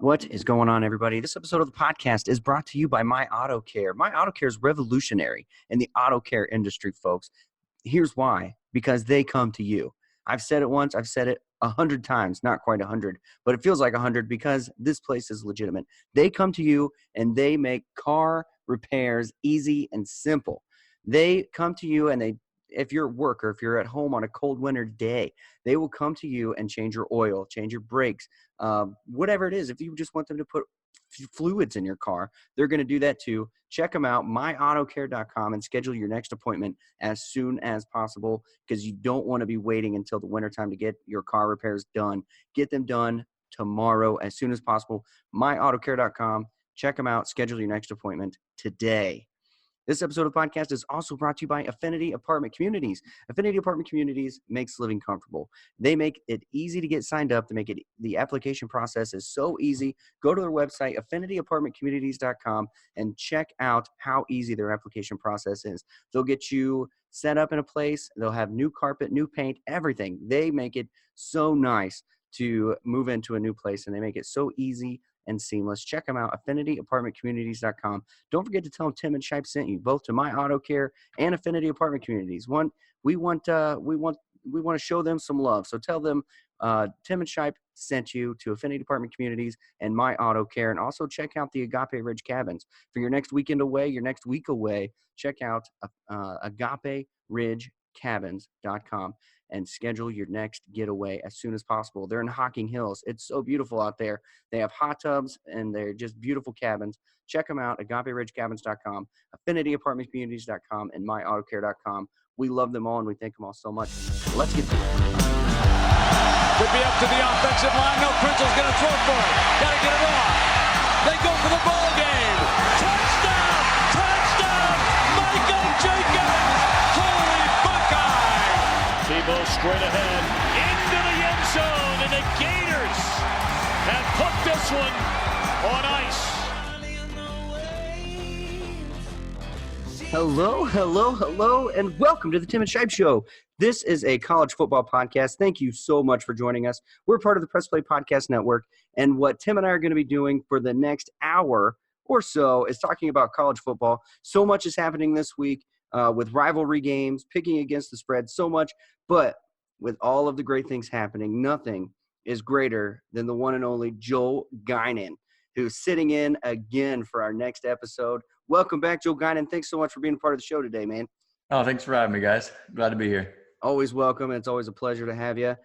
What is going on, everybody? This episode of the podcast is brought to you by My Auto Care. My Auto Care is revolutionary in the auto care industry, folks. Here's why. Because they come to you. I've said it once. I've said it 100 times. Not quite 100, but it feels like 100 because this place is legitimate. They come to you and they make car repairs easy and simple. They come to you and if you're at work or if you're at home on a cold winter day, they will come to you and change your oil, change your brakes, whatever it is. If you just want them to put fluids in your car, they're going to do that too. Check them out, myautocare.com, and schedule your next appointment as soon as possible because you don't want to be waiting until the wintertime to get your car repairs done. Get them done tomorrow as soon as possible. Myautocare.com. Check them out. Schedule your next appointment today. This episode of the podcast is also brought to you by Affinity Apartment Communities. Affinity Apartment Communities makes living comfortable. They make it easy to get signed up. The application process is so easy. Go to their website, affinityapartmentcommunities.com, and check out how easy their application process is. They'll get you set up in a place. They'll have new carpet, new paint, everything. They make it so nice to move into a new place, and they make it so easy and seamless. Check them out, affinityapartmentcommunities.com. Don't forget to tell them Tim and Shipe sent you, both to My Auto Care and Affinity Apartment Communities. We want to show them some love. So tell them Tim and Shipe sent you to Affinity Apartment Communities and My Auto Care. And also check out the Agape Ridge Cabins. For your next weekend away, your next week away, check out agaperidgecabins.com. and schedule your next getaway as soon as possible. They're in Hocking Hills. It's so beautiful out there. They have hot tubs, and they're just beautiful cabins. Check them out, agaperidgecabins.com, affinityapartmentcommunities.com, and myautocare.com. We love them all, and we thank them all so much. Let's get to it. Could be up to the offensive line. No, Prince's going to throw for it. Got to get it off. They go for the ball game. Touchdown! Touchdown! Michael Jenkins! Holy Buckeye! Tebow straight ahead into the end zone, and the Gators have put this one on ice. Hello, and welcome to the Tim and Shipe Show. This is a college football podcast. Thank you so much for joining us. We're part of the Press Play Podcast Network, and what Tim and I are going to be doing for the next hour or so is talking about college football. So much is happening this week with rivalry games, picking against the spread, so much. But with all of the great things happening, nothing is greater than the one and only Joel Guinan, who's sitting in again for our next episode. Welcome back, Joel Guinan. Thanks so much for being a part of the show today, man. Oh, thanks for having me, guys. Glad to be here. Always welcome. It's always a pleasure to have you.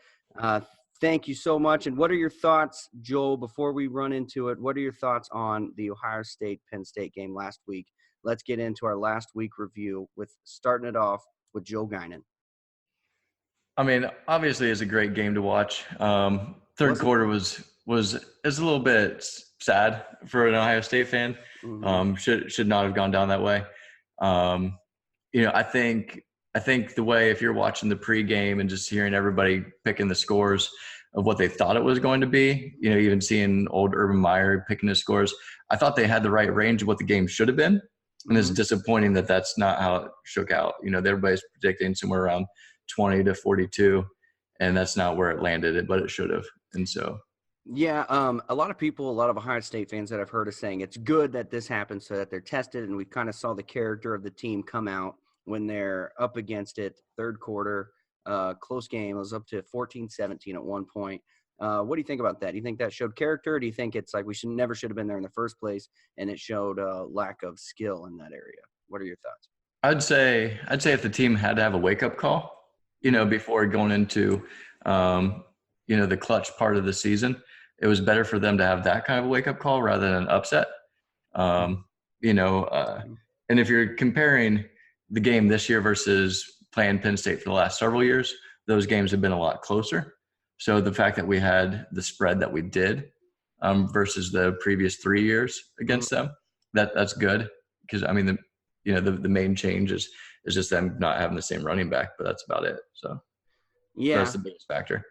Thank you so much. And what are your thoughts, Joel, before we run into it, what are your thoughts on the Ohio State-Penn State game last week? Let's get into our last week review with starting it off with Joel Guinan. I mean, obviously, it's a great game to watch. Third quarter was a little bit sad for an Ohio State fan. Mm-hmm. Should not have gone down that way. I think the way, if you're watching the pregame and just hearing everybody picking the scores of what they thought it was going to be, even seeing old Urban Meyer picking the scores, I thought they had the right range of what the game should have been. And it's disappointing that that's not how it shook out. Everybody's predicting somewhere around 20 to 42, and that's not where it landed, but it should have. And so, yeah, a lot of Ohio State fans that I've heard is saying it's good that this happened so that they're tested, and we kind of saw the character of the team come out when they're up against it. Third quarter, close game. It was up to 14-17 at one point. What do you think about that? Do you think that showed character, or do you think it's like we never should have been there in the first place, and it showed a lack of skill in that area? What are your thoughts? I'd say if the team had to have a wake-up call, before going into, the clutch part of the season, it was better for them to have that kind of a wake-up call rather than an upset. And if you're comparing the game this year versus playing Penn State for the last several years, those games have been a lot closer. So the fact that we had the spread that we did versus the previous 3 years against them, that's good. Because, the main change is just them not having the same running back, but that's about it. So yeah, that's the biggest factor.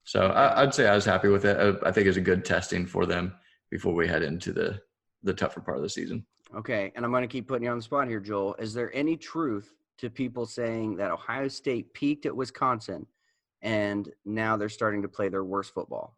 So I'd say I was happy with it. I think it was a good testing for them before we head into the tougher part of the season. Okay, and I'm going to keep putting you on the spot here, Joel. Is there any truth to people saying that Ohio State peaked at Wisconsin and now they're starting to play their worst football?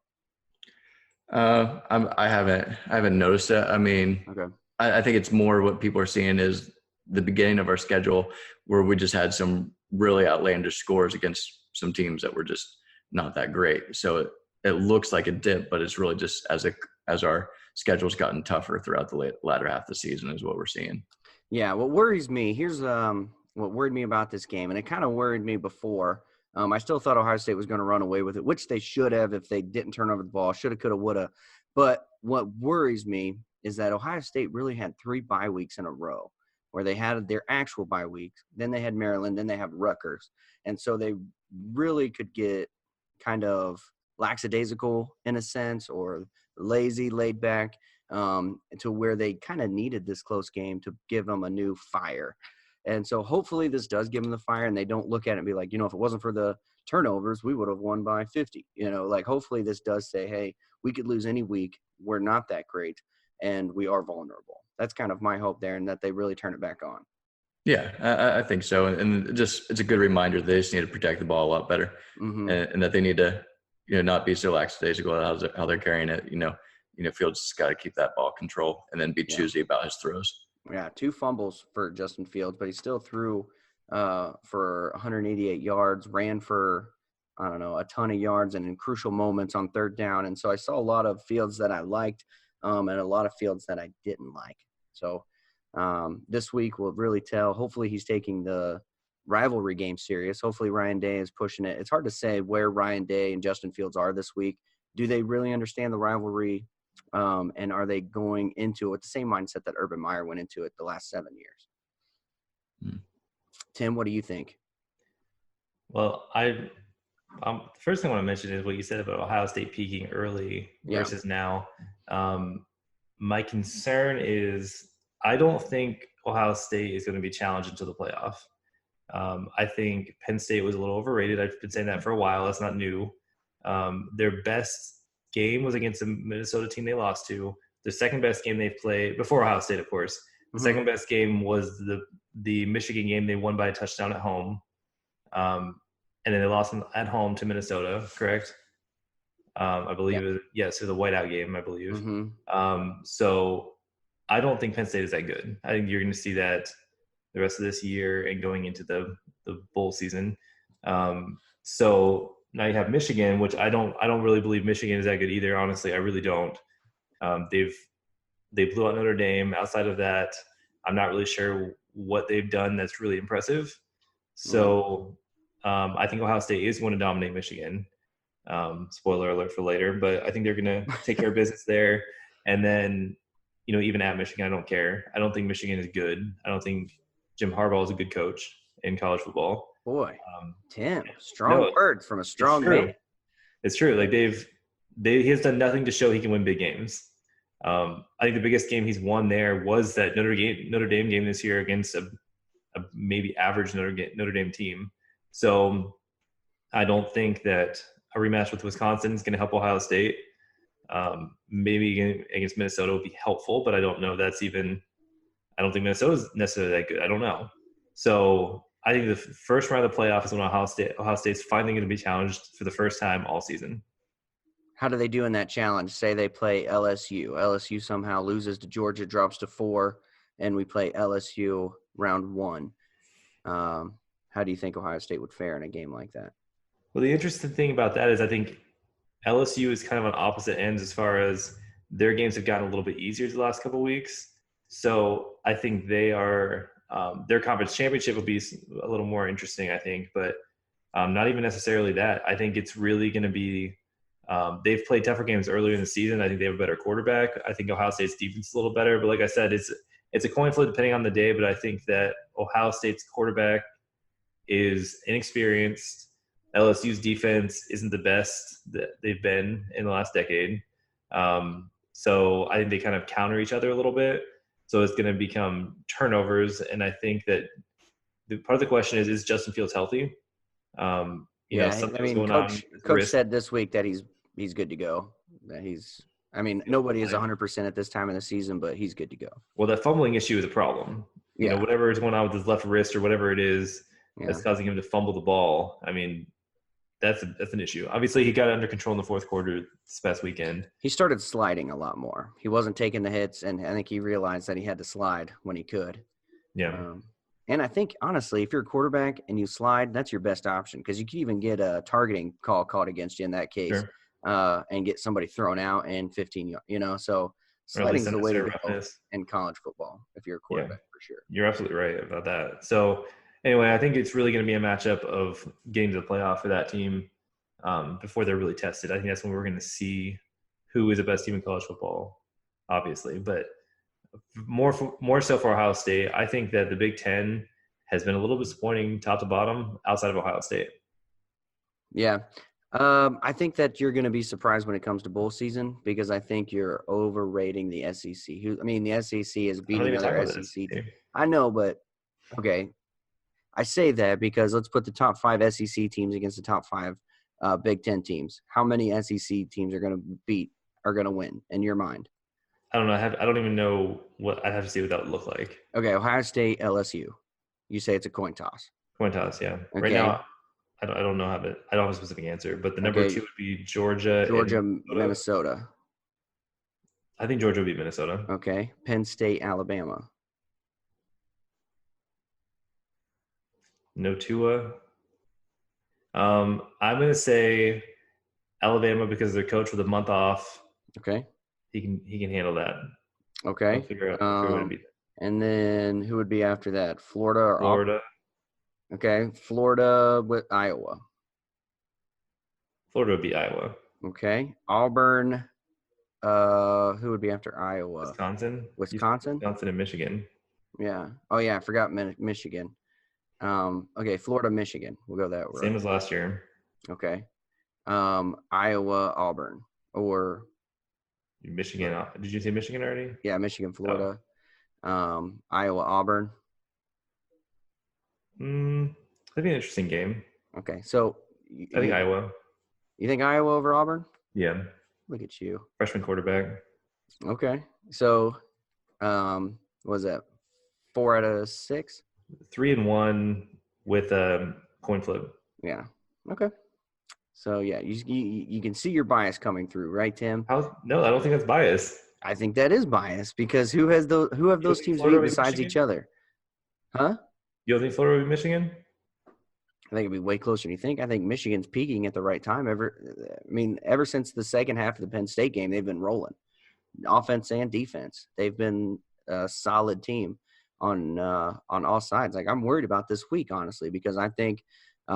I haven't noticed it. I mean, Okay. I think it's more what people are seeing is the beginning of our schedule where we just had some really outlandish scores against some teams that were just not that great. So it looks like a dip, but it's really just as our schedule's gotten tougher throughout the latter half of the season is what we're seeing. Yeah, what worries me, here's what worried me about this game, and it kind of worried me before. I still thought Ohio State was going to run away with it, which they should have if they didn't turn over the ball. Shoulda, coulda, woulda. But what worries me is that Ohio State really had 3 bye weeks in a row where they had their actual bye weeks. Then they had Maryland. Then they have Rutgers. And so they really could get kind of lackadaisical in a sense or lazy, laid back to where they kind of needed this close game to give them a new fire. And so hopefully this does give them the fire and they don't look at it and be like, if it wasn't for the turnovers, we would have won by 50. Hopefully this does say, hey, we could lose any week. We're not that great and we are vulnerable. That's kind of my hope there, and that they really turn it back on. Yeah, I think so. And just it's a good reminder they just need to protect the ball a lot better, and that they need to, not be so lackadaisical at how they're carrying it. Fields just got to keep that ball control and then be choosy about his throws. Yeah, 2 fumbles for Justin Fields, but he still threw for 188 yards, ran for, a ton of yards and in crucial moments on 3rd down. And so I saw a lot of Fields that I liked and a lot of Fields that I didn't like. So this week will really tell. Hopefully he's taking the rivalry game serious. Hopefully Ryan Day is pushing it. It's hard to say where Ryan Day and Justin Fields are this week. Do they really understand the rivalry? And are they going into it with the same mindset that Urban Meyer went into it the last 7 years? Tim, what do you think? Well, the first thing I want to mention is what you said about Ohio State peaking early versus now. My concern is I don't think Ohio State is going to be challenged until the playoff. I think Penn State was a little overrated. I've been saying that for a while. That's not new. Their best game was against a Minnesota team they lost to. The second best game they've played, before Ohio State, of course. The second best game was the Michigan game. They won by a touchdown at home. And then they lost at home to Minnesota, correct? I believe it was the whiteout game, I believe. So I don't think Penn State is that good. I think you're going to see that the rest of this year and going into the bowl season. So now you have Michigan, which I don't really believe Michigan is that good either. Honestly, I really don't. They blew out Notre Dame. Outside of that, I'm not really sure what they've done that's really impressive. So I think Ohio State is going to dominate Michigan. Spoiler alert for later, but I think they're going to take care of business there. And then, even at Michigan, I don't care. I don't think Michigan is good. I don't think Jim Harbaugh is a good coach in college football. Boy, Tim, strong words from a strong man. It's true. Like he has done nothing to show he can win big games. I think the biggest game he's won there was that Notre Dame game this year against a maybe average Notre Dame team. So I don't think that a rematch with Wisconsin is going to help Ohio State. Maybe against Minnesota would be helpful, but I don't know. I don't think Minnesota's necessarily that good. I don't know. So I think the first round of the playoff is when Ohio State's finally going to be challenged for the first time all season. How do they do in that challenge? Say they play LSU. LSU somehow loses to Georgia, drops to 4, and we play LSU round 1. How do you think Ohio State would fare in a game like that? Well, the interesting thing about that is I think LSU is kind of on opposite ends as far as their games have gotten a little bit easier the last couple of weeks. So I think they are their conference championship will be a little more interesting, I think, but not even necessarily that. I think it's really going to be they've played tougher games earlier in the season. I think they have a better quarterback. I think Ohio State's defense is a little better, but like I said, it's a coin flip depending on the day. But I think that Ohio State's quarterback is inexperienced. LSU's defense isn't the best that they've been in the last decade. So I think they kind of counter each other a little bit. So it's going to become turnovers. And I think that part of the question is Justin Fields healthy? Coach said this week that he's good to go. That nobody is 100% at this time of the season, but he's good to go. Well, that fumbling issue is a problem. Whatever is going on with his left wrist or whatever it is that's causing him to fumble the ball. I mean, that's an issue. Obviously, he got it under control in the fourth quarter this past weekend. He started sliding a lot more. He wasn't taking the hits, and I think he realized that he had to slide when he could. Yeah. And I think, honestly, if you're a quarterback and you slide, that's your best option because you can even get a targeting call called against you in that case and get somebody thrown out in 15 yards, So sliding is the way to go in college football if you're a quarterback for sure. You're absolutely right about that. So anyway, I think it's really going to be a matchup of getting to the playoff for that team before they're really tested. I think that's when we're going to see who is the best team in college football, obviously. But more so for Ohio State, I think that the Big Ten has been a little disappointing top to bottom outside of Ohio State. Yeah. I think that you're going to be surprised when it comes to bowl season because I think you're overrating the SEC. The SEC is beating other SEC. I know, but okay. I say that because let's put the top 5 SEC teams against the top 5 Big Ten teams. How many SEC teams are going to win in your mind? I don't know. I don't even know what I'd have to see what that would look like. Okay, Ohio State, LSU. You say it's a coin toss. Coin toss, yeah. Okay. Right now, I don't know I don't have a specific answer, but the number 2 would be Georgia. Minnesota. I think Georgia would beat Minnesota. Okay, Penn State, Alabama. No Tua. I'm going to say Alabama because their coach with a month off. Okay. He can handle that. Okay. I'll figure out who would be. And then who would be after that? Florida or Florida. Okay. Florida with Iowa. Florida would be Iowa. Okay. Auburn. Who would be after Iowa? Wisconsin. Wisconsin and Michigan. Yeah. Oh yeah, I forgot Michigan. Okay, Florida, Michigan. We'll go that way. Same as last year. Okay. Iowa, Auburn, or Michigan. Did you say Michigan already? Yeah, Michigan, Florida. Iowa, Auburn. That'd be an interesting game. Okay, so I think Iowa. You think Iowa over Auburn? Yeah. Look at you. Freshman quarterback. Okay, so what was that? 4 out of 6? 3-1 with a coin flip. Yeah. Okay. So yeah, you can see your bias coming through, right, Tim? No, I don't think that's bias. I think that is bias because who have those teams beat besides each other? Huh? You don't think Florida will be Michigan? I think it'd be way closer than you think. I think Michigan's peaking at the right time. Ever since the second half of the Penn State game, they've been rolling, offense and defense. They've been a solid team on all sides. Like I'm worried about this week, honestly, because I think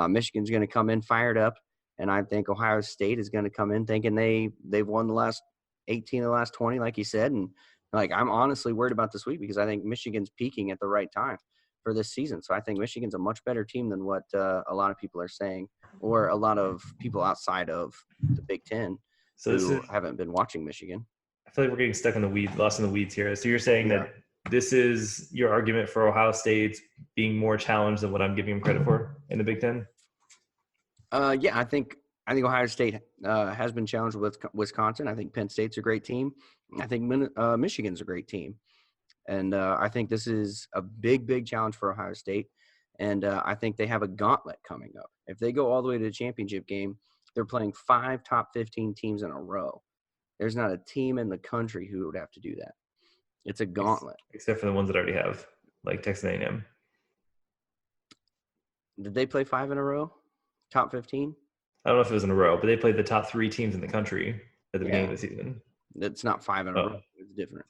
Michigan's going to come in fired up, and I think Ohio State is going to come in thinking they've won the last 18 of the last 20, like you said, and like I'm honestly worried about this week because I think Michigan's peaking at the right time for this season. So I think Michigan's a much better team than what a lot of people are saying, or a lot of people outside of the Big Ten who haven't been watching Michigan. I feel like we're getting stuck in the weeds, lost in the weeds here. So you're saying that this is your argument for Ohio State being more challenged than what I'm giving them credit for in the Big Ten? Yeah, I think Ohio State has been challenged with Wisconsin. I think Penn State's a great team. I think Michigan's a great team. And I think this is a big, big challenge for Ohio State. And I think they have a gauntlet coming up. If they go all the way to the championship game, they're playing 5 top 15 teams in a row. There's not a team in the country who would have to do that. It's a gauntlet. Except for the ones that already have, like Texas A&M. Did they play 5 in a row? Top 15? I don't know if it was in a row, but they played the top 3 teams in the country at the beginning of the season. It's not 5 in a row. It's different.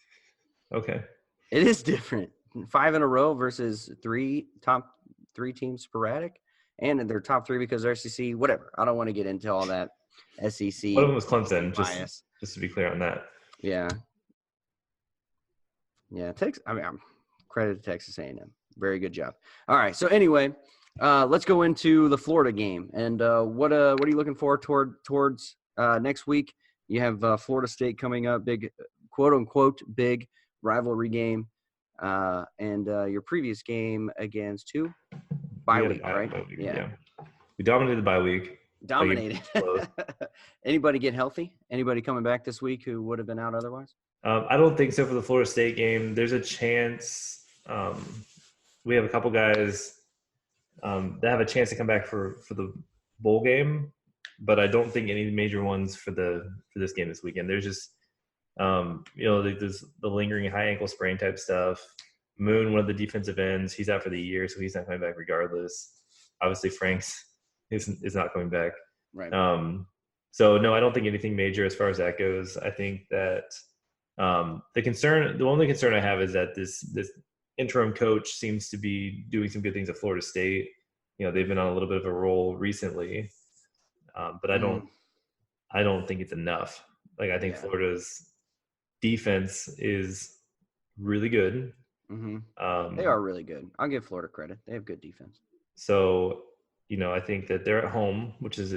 Okay. It is different. 5 in a row versus top 3 teams sporadic. And they're top 3 because they're SEC, whatever. I don't want to get into all that SEC. One of them was Clemson, bias. Just to be clear on that. Yeah. Yeah, I'm credit to Texas A&M. Very good job. All right, so anyway, let's go into the Florida game. And what are you looking forward towards next week? You have Florida State coming up, big quote-unquote big rivalry game. And your previous game against who? Bye week, right? Bye week, yeah. We dominated the bye week. Dominated. Anybody get healthy? Anybody coming back this week who would have been out otherwise? I don't think so for the Florida State game. There's a chance we have a couple guys that have a chance to come back for the bowl game. but I don't think any major ones for this game this weekend. There's just there's the lingering high ankle sprain type stuff. Moon, one of the defensive ends, he's out for the year, so he's not coming back regardless. Obviously, Franks is not coming back. Right. So no, I don't think anything major as far as that goes. I think that the only concern I have is that this interim coach seems to be doing some good things at Florida State. They've been on a little bit of a roll recently, but I don't think it's enough. Like, I think Florida's defense is really good. Mm-hmm. They are really good. I'll give Florida credit. They have good defense. So, I think that they're at home, which is,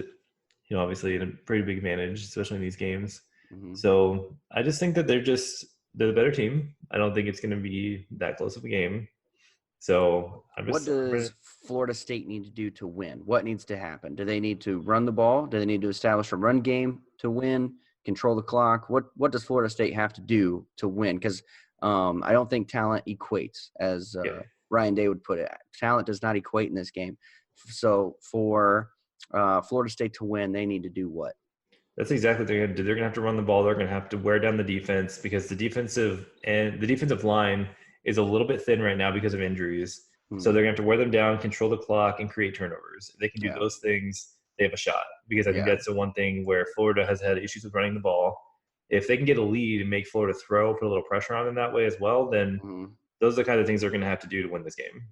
obviously a pretty big advantage, especially in these games. Mm-hmm. So I just think that they're the better team. I don't think it's going to be that close of a game. So what does Florida State need to do to win? What needs to happen? Do they need to run the ball? Do they need to establish a run game to win? Control the clock? What does Florida State have to do to win? Because I don't think talent equates, as Ryan Day would put it. Talent does not equate in this game. So for Florida State to win, they need to do what? That's exactly what they're going to do. They're going to have to run the ball. They're going to have to wear down the defense, because the defensive line is a little bit thin right now because of injuries. Mm-hmm. So they're going to have to wear them down, control the clock, and create turnovers. If they can do those things, they have a shot, because I think that's the one thing where Florida has had issues with running the ball. If they can get a lead and make Florida throw, put a little pressure on them that way as well, then those are the kind of things they're going to have to do to win this game.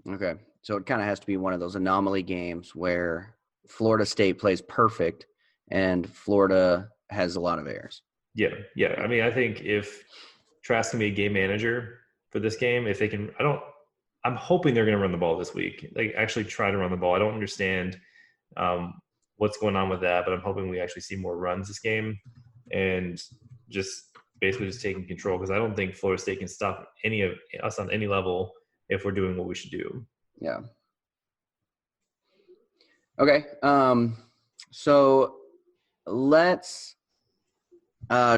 Okay. So it kind of has to be one of those anomaly games where Florida State plays perfect and Florida has a lot of errors. Yeah. I mean, I think if Trask can be a game manager for this game, if they can, I'm hoping they're going to run the ball this week. Like, actually try to run the ball. I don't understand what's going on with that, but I'm hoping we actually see more runs this game and just basically just taking control, because I don't think Florida State can stop any of us on any level if we're doing what we should do. Yeah. Okay. So let's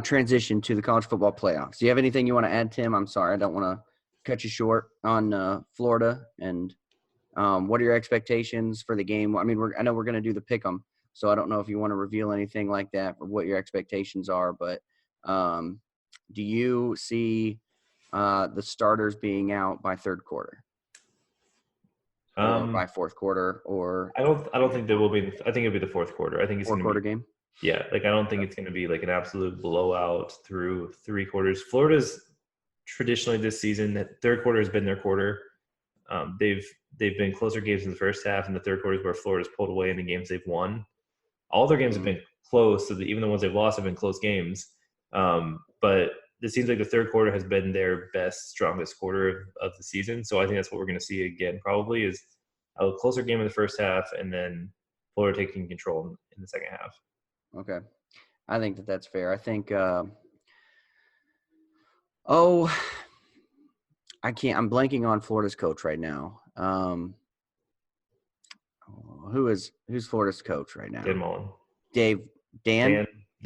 transition to the college football playoffs. Do you have anything you want to add, Tim? I'm sorry, I don't want to cut you short on Florida. And what are your expectations for the game? I mean, I know we're going to do the pick 'em, so I don't know if you want to reveal anything like that or what your expectations are. But do you see the starters being out by third quarter? Or by fourth quarter, or I don't think there will be. I think it'll be the fourth quarter. I think it's fourth quarter game. Yeah, like I don't think it's going to be like an absolute blowout through three quarters. Florida's traditionally this season, that third quarter has been their quarter. They've been closer games in the first half, and the third quarter is where Florida's pulled away in the games they've won. All their games have been close, so that even the ones they've lost have been close games. But it seems like the third quarter has been their best, strongest quarter of the season. So I think that's what we're going to see again, probably, is a closer game in the first half and then Florida taking control in the second half. Okay. I think that's fair. I think I'm blanking on Florida's coach right now. Who's Florida's coach right now? Dan Mullen.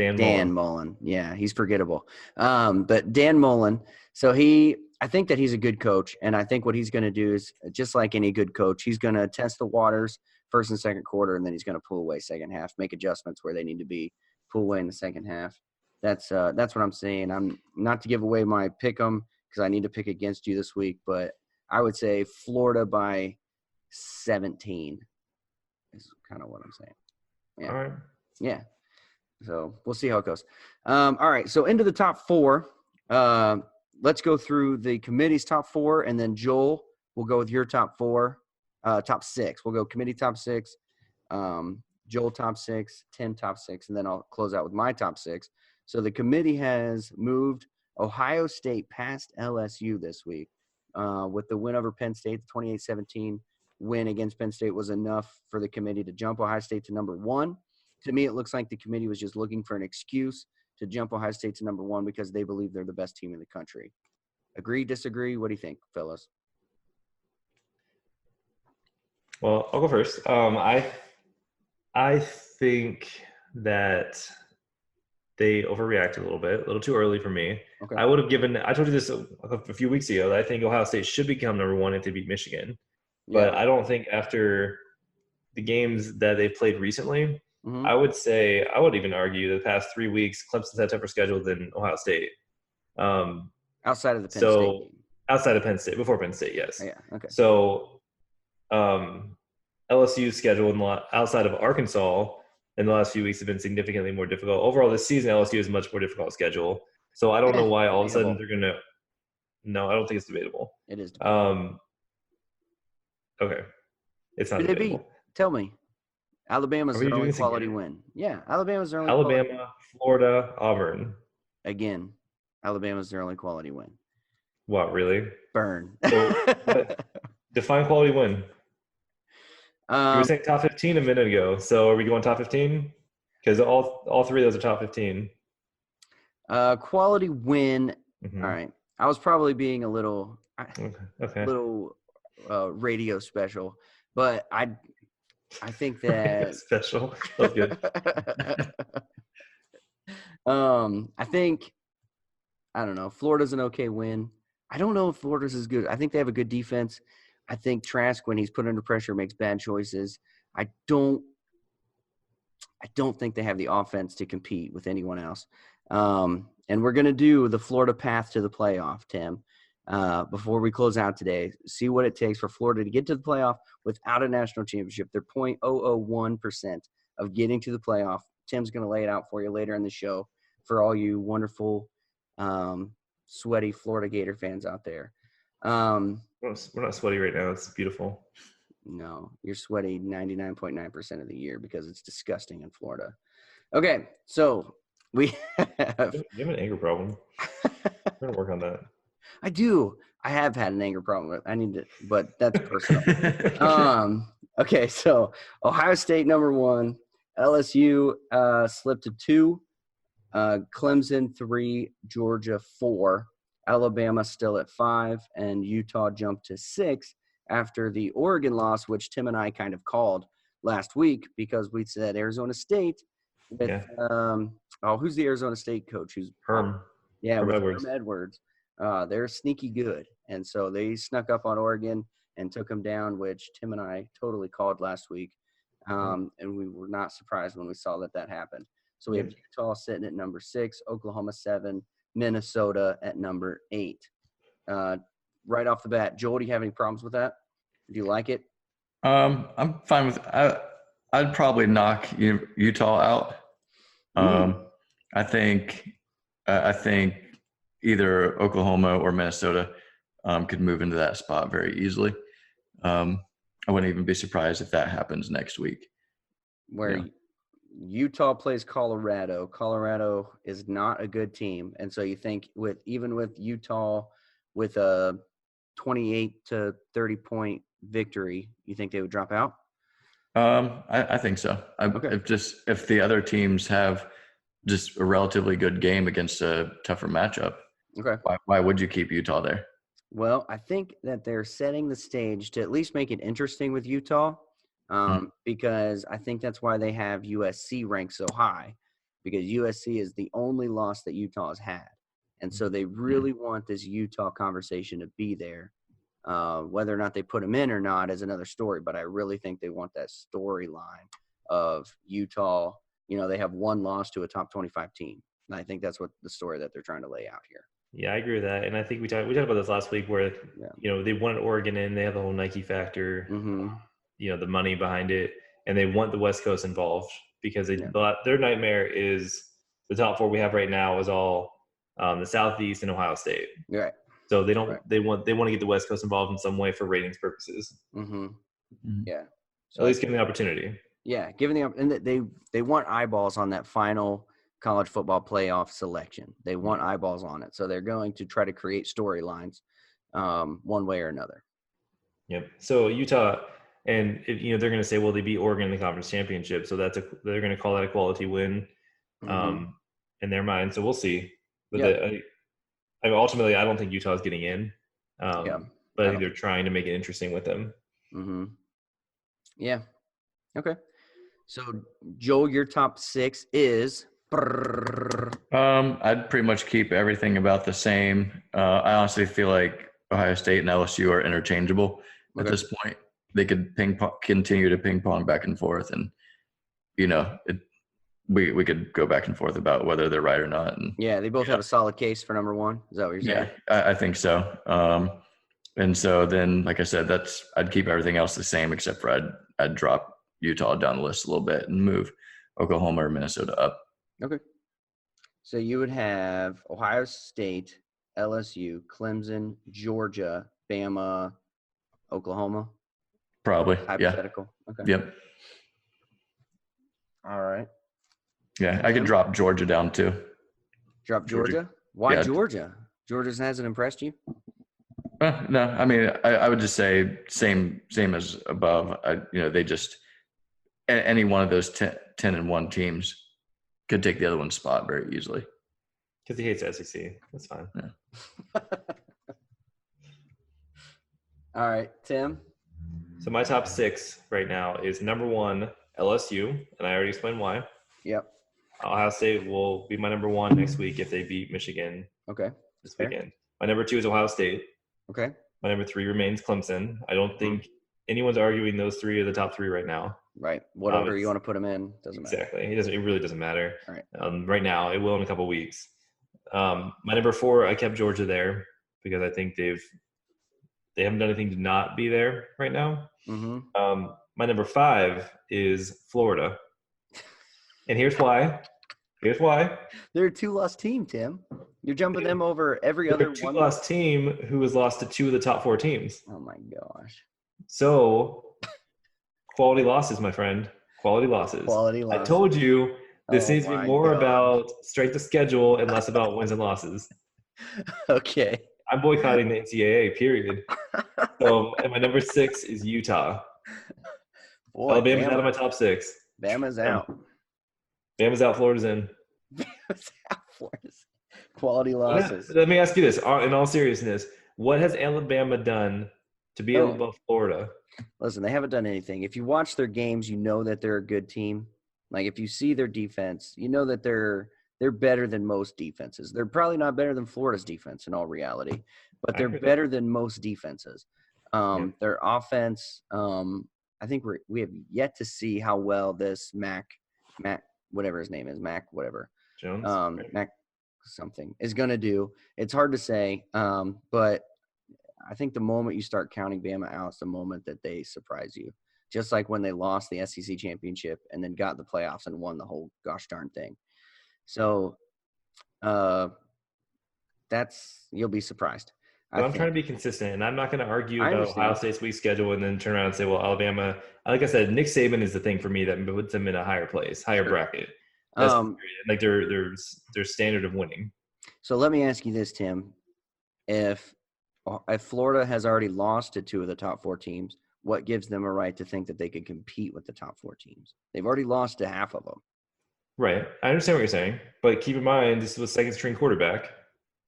Dan Mullen. Yeah, he's forgettable. But Dan Mullen, so I think that he's a good coach, and I think what he's going to do is, just like any good coach, he's going to test the waters first and second quarter, and then he's going to pull away second half, make adjustments where they need to be, pull away in the second half. That's what I'm saying. I'm not to give away my pick 'em, because I need to pick against you this week, but I would say Florida by 17 is kind of what I'm saying. Yeah. All right. Yeah. So we'll see how it goes. All right. So into the top four. Let's go through the committee's top four, and then Joel will go with your top six. We'll go committee top six, Joel top six, Tim top six, and then I'll close out with my top six. So the committee has moved Ohio State past LSU this week with the win over Penn State. The 28-17 win against Penn State was enough for the committee to jump Ohio State to number one. To me, it looks like the committee was just looking for an excuse to jump Ohio State to number one because they believe they're the best team in the country. Agree, disagree? What do you think, fellas? Well, I'll go first. I think that they overreacted a little too early for me. Okay. I told you this a few weeks ago, that I think Ohio State should become number one if they beat Michigan. But I don't think after the games that they've played recently, I would say, I would even argue the past 3 weeks, Clemson's had tougher schedule than Ohio State. Outside of the Penn State game. Outside of Penn State, before Penn State, yes. Yeah, okay. So LSU's schedule outside of Arkansas in the last few weeks have been significantly more difficult. Overall, this season, LSU is a much more difficult schedule. So I don't know why all of a sudden they're going to – no, I don't think it's debatable. It is debatable. Okay. It's not debatable. Tell me. Alabama's their only quality win. Yeah, Alabama's their only Alabama, Florida, Auburn. Again, Alabama's their only quality win. What, really? Burn. So, define quality win. You were saying top 15 a minute ago. So are we going top 15? Because all three of those are top 15. Quality win. Mm-hmm. All right. I was probably being a little radio special, but I think that special. That's good. I don't know. Florida's an okay win. I don't know if Florida's as good. I think they have a good defense. I think Trask, when he's put under pressure, makes bad choices. I don't think they have the offense to compete with anyone else. And we're going to do the Florida path to the playoff, Tim, before we close out today. See what it takes for Florida to get to the playoff without a national championship. They're 0.001% of getting to the playoff. Tim's going to lay it out for you later in the show for all you wonderful, sweaty Florida Gator fans out there. We're not sweaty right now. It's beautiful. No, you're sweaty 99.9% of the year because it's disgusting in Florida. Okay, so we have... You have an anger problem. I'm going to work on that. I do. I have had an anger problem. I need to, but that's personal. Okay, so Ohio State number 1, LSU slipped to 2, Clemson 3, Georgia 4. Alabama still at 5, and Utah jumped to 6 after the Oregon loss, which Tim and I kind of called last week because we said Arizona State with who's the Arizona State coach? Who's Herm? Yeah, Herm Edwards. They're sneaky good, and so they snuck up on Oregon and took them down, which Tim and I totally called last week, and we were not surprised when we saw that happened. So we have Utah sitting at number 6, Oklahoma 7. Minnesota at number 8. Right off the bat, Joel, do you have any problems with that? Do you like it? I'm fine with I'd probably knock Utah out. I think either Oklahoma or Minnesota could move into that spot very easily. I wouldn't even be surprised if that happens next week. Utah plays Colorado. Colorado is not a good team. And so you think with Utah with a 28 to 30 point victory, you think they would drop out? I think so. If the other teams have just a relatively good game against a tougher matchup, why would you keep Utah there? Well, I think that they're setting the stage to at least make it interesting with Utah. Because I think that's why they have USC ranked so high, because USC is the only loss that Utah has had. And so they really want this Utah conversation to be there. Whether or not they put them in or not is another story, but I really think they want that storyline of Utah. They have one loss to a top 25 team. And I think that's what the story that they're trying to lay out here. Yeah, I agree with that. And I think we talked about this last week where, they wanted Oregon in, they have the whole Nike factor. Mm-hmm. The money behind it, and they want the West Coast involved because their nightmare is the top 4 we have right now is all the Southeast and Ohio State. Right. So they don't. Right. They want to get the West Coast involved in some way for ratings purposes. Mm-hmm. Yeah. So at least give them the opportunity. Yeah, and they want eyeballs on that final college football playoff selection. They want eyeballs on it, so they're going to try to create storylines, one way or another. Yep. So Utah. And they're going to say, well, they beat Oregon in the conference championship, so they're going to call that a quality win, in their mind. So we'll see. But ultimately, I don't think Utah is getting in. But I think they're trying to make it interesting with them. Mm-hmm. Yeah. Okay. So Joel, your top 6 is. I'd pretty much keep everything about the same. I honestly feel like Ohio State and LSU are interchangeable at this point. They could continue to ping pong back and forth, and we could go back and forth about whether they're right or not. And yeah, they both have a solid case for number one. Is that what you're saying? Yeah, I think so. And so then, like I said, I'd keep everything else the same, except for I'd drop Utah down the list a little bit and move Oklahoma or Minnesota up. Okay. So you would have Ohio State, LSU, Clemson, Georgia, Bama, Oklahoma. Probably. Hypothetical. Yeah. Okay. Yep. All right. Yeah, I could drop Georgia down too. Drop Georgia? Why Georgia? Georgia hasn't impressed you? No, I mean, I would just say same as above. They just any one of those 10-1 teams could take the other one's spot very easily. Because he hates SEC. That's fine. Yeah. All right, Tim. So my top 6 right now is number 1, LSU, and I already explained why. Yep. Ohio State will be my number 1 next week if they beat Michigan. Okay. This weekend. My number 2 is Ohio State. Okay. My number 3 remains Clemson. I don't think anyone's arguing those 3 are the top 3 right now. Right. What order you want to put them in doesn't matter. Exactly. It really doesn't matter. All right. Right now, it will in a couple of weeks. My number 4, I kept Georgia there because I think they haven't done anything to not be there right now. Mm-hmm. My number 5 is Florida, and here's why. They're a 2-loss team, Tim. You're jumping them over every other 2-loss team who has lost to 2 of the top 4 teams. Oh my gosh. So, quality losses, my friend. Quality losses. I told you this needs to be more about strength of schedule and less about wins and losses. Okay. I'm boycotting the NCAA, period. So, and my number 6 is Utah. Boy, Alabama's out of my top 6. Bama's out. Bama's out, Florida's in. Bama's out, Florida's in. Quality losses. Let me ask you this, in all seriousness. What has Alabama done to be above Florida? Listen, they haven't done anything. If you watch their games, you know that they're a good team. Like, if you see their defense, you know that they're better than most defenses. They're probably not better than Florida's defense in all reality, but they're better than most defenses. Their offense, I think we have yet to see how well this Mac, whatever his name is, Mac, whatever. Jones? Mac something is going to do. It's hard to say, but I think the moment you start counting Bama out is the moment that they surprise you. Just like when they lost the SEC championship and then got the playoffs and won the whole gosh darn thing. So you'll be surprised. I'm trying to be consistent, and I'm not going to argue about Ohio State's weak schedule and then turn around and say, well, Alabama, like I said, Nick Saban is the thing for me that puts them in a higher place, higher bracket. That's like their standard of winning. So let me ask you this, Tim. If Florida has already lost to 2 of the top 4 teams, what gives them a right to think that they could compete with the top 4 teams? They've already lost to half of them. Right. I understand what you're saying, but keep in mind, this was second string quarterback.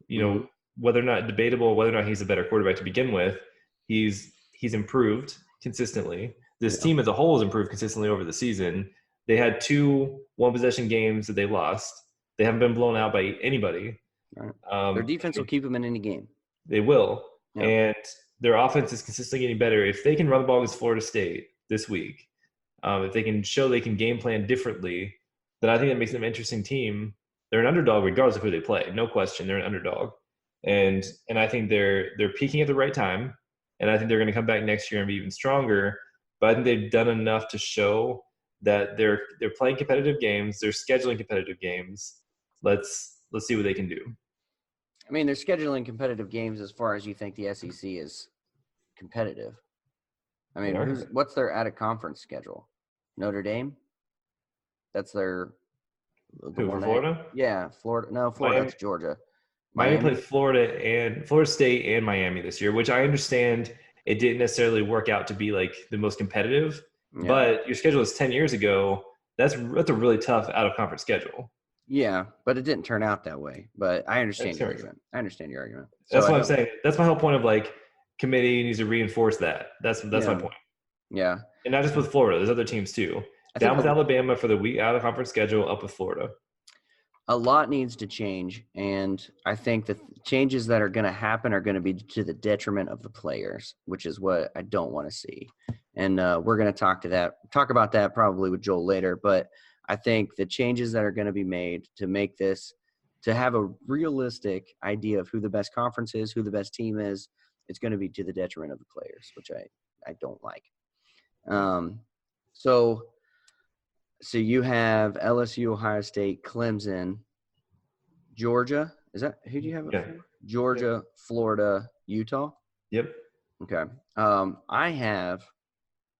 You know, whether or not debatable, whether or not he's a better quarterback to begin with, he's improved consistently. This team as a whole has improved consistently over the season. They had 2 one-possession games that they lost. They haven't been blown out by anybody. Right. Their defense will keep them in any game. They will. Yeah. And their offense is consistently getting better. If they can run the ball against Florida State this week, if they can show they can game plan differently, then I think that makes them an interesting team. They're an underdog regardless of who they play. No question, they're an underdog. And I think they're peaking at the right time. And I think they're going to come back next year and be even stronger. But I think they've done enough to show that they're playing competitive games. They're scheduling competitive games. Let's see what they can do. I mean, they're scheduling competitive games as far as you think the SEC is competitive. I mean, what's their out-of-conference schedule? Notre Dame? That's their – Who, for Florida? Yeah, Florida. No, Florida's Georgia. Miami played Florida State and Miami this year, which I understand it didn't necessarily work out to be like the most competitive. Yeah. But your schedule is 10 years ago. That's a really tough out-of-conference schedule. Yeah, but it didn't turn out that way. But I understand your argument. So that's what I'm saying. That's my whole point of like committee needs to reinforce that. That's my point. Yeah. And not just with Florida. There's other teams too. Down with Alabama for the week out-of-conference schedule, up with Florida. A lot needs to change, and I think the changes that are going to happen are going to be to the detriment of the players, which is what I don't want to see. And we're going to talk about that probably with Joel later. But I think the changes that are going to be made to make this, to have a realistic idea of who the best conference is, who the best team is, it's going to be to the detriment of the players, which I don't like. So you have LSU, Ohio State, Clemson, Georgia. Is that who do you have? Yeah. Georgia, Florida, Utah. Yep. Okay. I have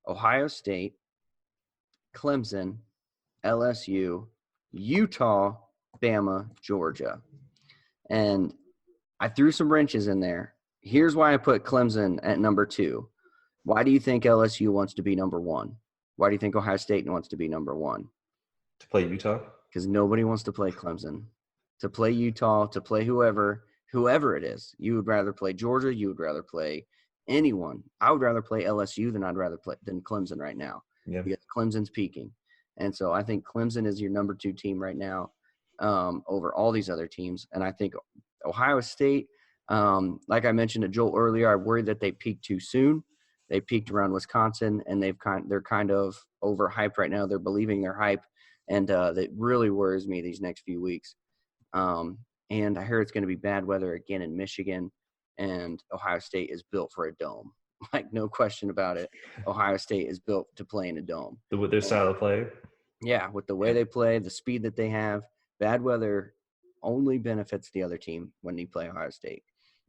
Ohio State, Clemson, LSU, Utah, Bama, Georgia. And I threw some wrenches in there. Here's why I put Clemson at number 2. Why do you think LSU wants to be number 1? Why do you think Ohio State wants to be number 1? To play Utah? Because nobody wants to play Clemson. To play Utah, to play whoever it is. You would rather play Georgia. You would rather play anyone. I would rather play LSU than Clemson right now. Yeah. Because Clemson's peaking. And so I think Clemson is your number 2 team right now over all these other teams. And I think Ohio State, like I mentioned to Joel earlier, I worry that they peaked too soon. They peaked around Wisconsin, and they're kind of overhyped right now. They're believing their hype, and that really worries me these next few weeks. And I hear it's going to be bad weather again in Michigan, and Ohio State is built for a dome. Like, no question about it. Ohio State is built to play in a dome. With their style of play? Yeah, with the way they play, the speed that they have, bad weather only benefits the other team when you play Ohio State.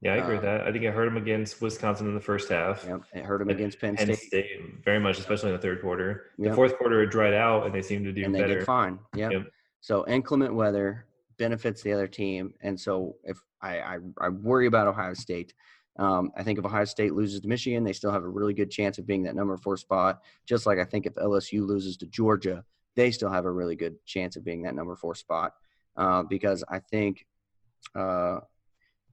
Yeah, I agree with that. I think it hurt them against Wisconsin in the first half. Yep, it hurt them against Penn State. Very much, especially in the third quarter. Yep. The fourth quarter, it dried out, and they seemed to do and better. They did fine. Yep. So inclement weather benefits the other team. And so if I worry about Ohio State. I think if Ohio State loses to Michigan, they still have a really good chance of being that number 4 spot. Just like I think if LSU loses to Georgia, they still have a really good chance of being that number 4 spot. Because I think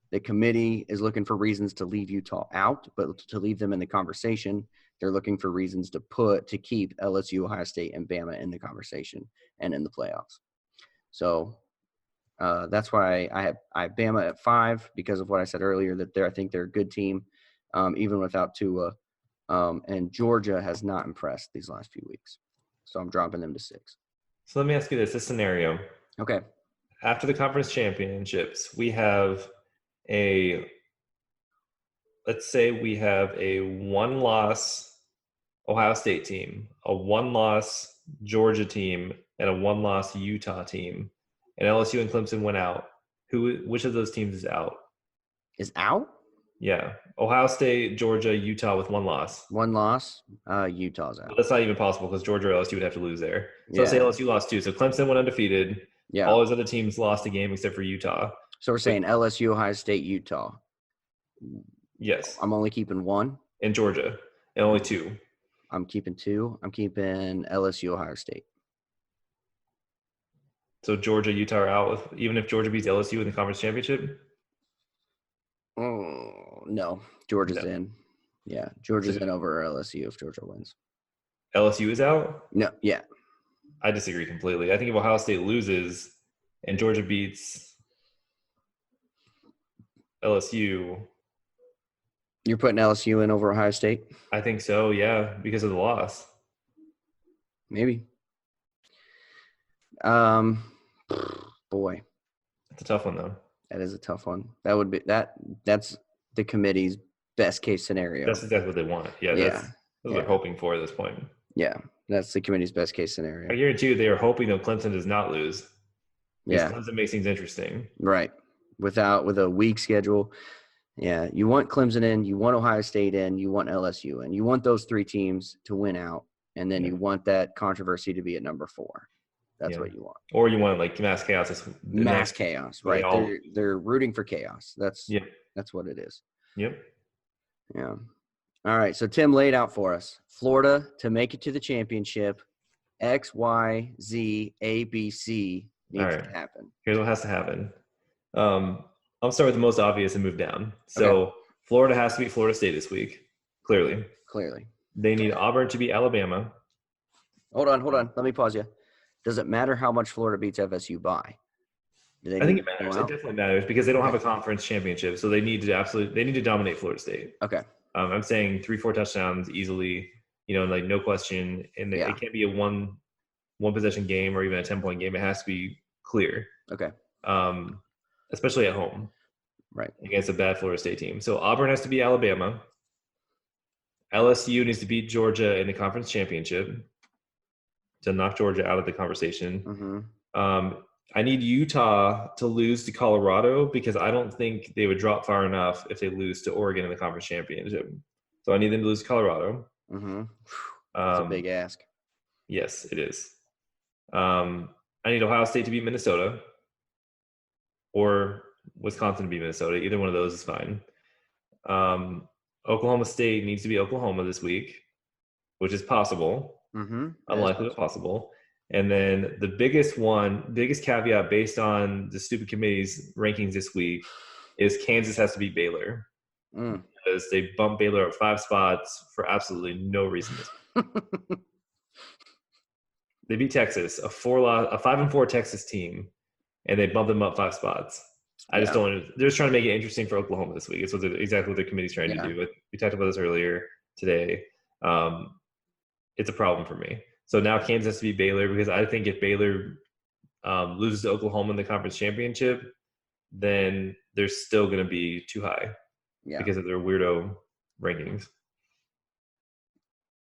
the committee is looking for reasons to leave Utah out, but to leave them in the conversation, they're looking for reasons to keep LSU, Ohio State, and Bama in the conversation and in the playoffs. So that's why I have Bama at 5 because of what I said earlier, that I think they're a good team, even without Tua. And Georgia has not impressed these last few weeks. So I'm dropping them to 6. So let me ask you this scenario. Okay. After the conference championships, let's say we have a 1-loss Ohio State team, a 1-loss Georgia team, and a 1-loss Utah team, and LSU and Clemson went out. Which of those teams is out? Is out? Yeah. Ohio State, Georgia, Utah with 1 loss. 1 loss, Utah's out. That's not even possible because Georgia or LSU would have to lose there. So let's say LSU lost 2. So Clemson went undefeated. Yeah. All those other teams lost a game except for Utah. So we're saying LSU, Ohio State, Utah. Yes. I'm only keeping 1. And Georgia. And only 2. I'm keeping 2. I'm keeping LSU, Ohio State. So Georgia, Utah are out even if Georgia beats LSU in the conference championship? Oh, no. Georgia's in. Yeah, Georgia's in over LSU if Georgia wins. LSU is out? No, yeah. I disagree completely. I think if Ohio State loses and Georgia beats LSU. You're putting LSU in over Ohio State? I think so, yeah, because of the loss. Maybe. Boy. It's a tough one, though. That is a tough one. That's the committee's best case scenario. That's exactly what they want. Yeah, that's what they're hoping for at this point. Yeah, that's the committee's best case scenario. I guarantee you they are hoping that Clemson does not lose. Yeah. Clemson makes things interesting. Right. With a weak schedule. Yeah, you want Clemson in, you want Ohio State in, you want LSU in. You want those 3 teams to win out, and then you want that controversy to be at number 4. That's what you want. Or you want like mass chaos. Mass chaos, right? They're rooting for chaos. That's what it is. Yep. Yeah. All right. So Tim laid out for us Florida to make it to the championship. X, Y, Z, A, B, C needs to happen. Here's what has to happen. I'll start with the most obvious and move down. So Florida has to beat Florida State this week. Clearly. They need Auburn to beat Alabama. Hold on. Let me pause you. Does it matter how much Florida beats FSU by? I think it matters. It definitely matters because they don't have a conference championship, so they need to dominate Florida State. Okay. I'm saying 3-4 touchdowns easily. like no question. And it can't be a one possession game or even a 10-point game. It has to be clear. Okay. Especially at home. Right. Against a bad Florida State team. So Auburn has to beat Alabama. LSU needs to beat Georgia in the conference championship to knock Georgia out of the conversation. Mm-hmm. I need Utah to lose to Colorado because I don't think they would drop far enough if they lose to Oregon in the conference championship. So I need them to lose to Colorado. Mm-hmm. It's a big ask. Yes, it is. I need Ohio State to beat Minnesota or Wisconsin to beat Minnesota. Either one of those is fine. Oklahoma State needs to be Oklahoma this week, which is possible. Mm-hmm. Unlikely, but possible. And then the biggest caveat based on the stupid committee's rankings this week is Kansas has to beat Baylor. Because they bumped Baylor up 5 spots for absolutely no reason. They beat Texas, a 5-4 Texas team, and they bumped them up 5 spots. I just don't. They're just trying to make it interesting for Oklahoma this week. It's exactly what the committee's trying to do. We talked about this earlier today. It's a problem for me. So now Kansas has to beat Baylor because I think if Baylor loses to Oklahoma in the conference championship, then they're still going to be too high because of their weirdo rankings.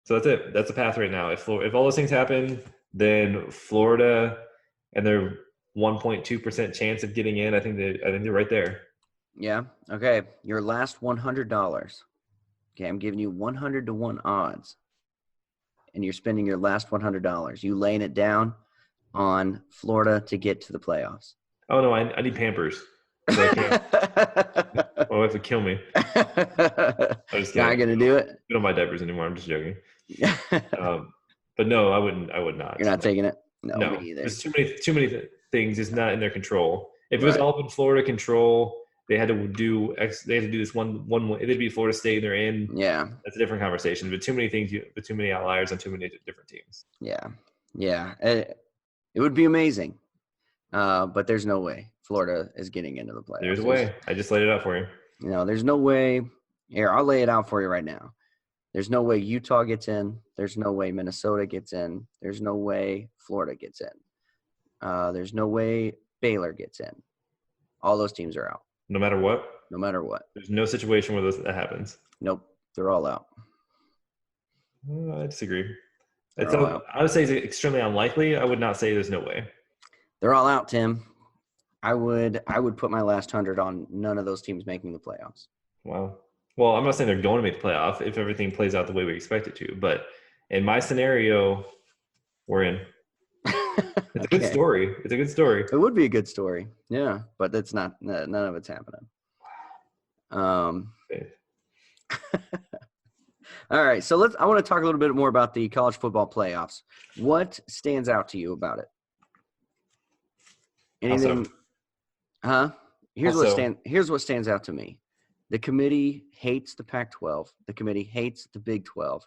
So that's it. That's the path right now. If all those things happen, then Florida and their 1.2% chance of getting in, I think they're right there. Yeah. Okay. Your last $100. Okay, I'm giving you 100 to 1 odds. And you're spending your last $100. You laying it down on Florida to get to the playoffs. Oh no, I need Pampers. So I can't. My wife would kill me. I'm just not gonna do it. We don't buy diapers anymore. I'm just joking. But no, I would not. You're not taking it? No. Me either. There's too many things. It's not in their control. If it was all in Florida control, they had to do this one. They'd be Florida State and they're in. Yeah, that's a different conversation. But too many things, too many outliers on too many different teams. Yeah. It would be amazing, but there's no way Florida is getting into the playoffs. There's a way. I just laid it out for you. There's no way. Here, I'll lay it out for you right now. There's no way Utah gets in. There's no way Minnesota gets in. There's no way Florida gets in. There's no way Baylor gets in. All those teams are out. No matter what? No matter what. There's no situation where that happens. Nope. They're all out. I disagree. I would say it's extremely unlikely. I would not say there's no way. They're all out, Tim. I would put my last 100 on none of those teams making the playoffs. Wow. Well, I'm not saying they're going to make the playoff if everything plays out the way we expect it to. But in my scenario, we're in. It's a good story. It's a good story. It would be a good story. Yeah, but that's not. None of it's happening. All right, so I want to talk a little bit more about the college football playoffs. What stands out to you about it? Anything? Here's what stands out to me. The committee hates the Pac-12. The committee hates the Big 12,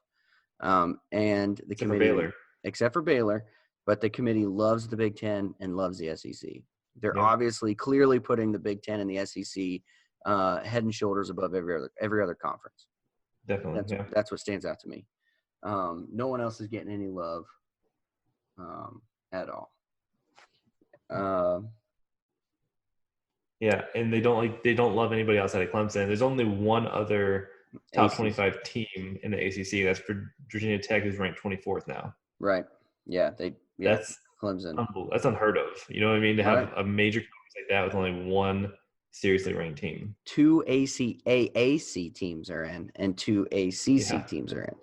and the committee, except for Baylor. But the committee loves the Big Ten and loves the SEC. They're obviously clearly putting the Big Ten and the SEC head and shoulders above every other conference. Definitely, that's what stands out to me. No one else is getting any love at all. And they don't love anybody outside of Clemson. There's only one other top 25 team in the ACC. That's for Virginia Tech, who's ranked 24th now. Right. Yeah. That's Clemson. That's unheard of. You know what I mean? To have a major conference like that with only one seriously ranked team. 2 AAC teams are in, and 2 ACC teams are in.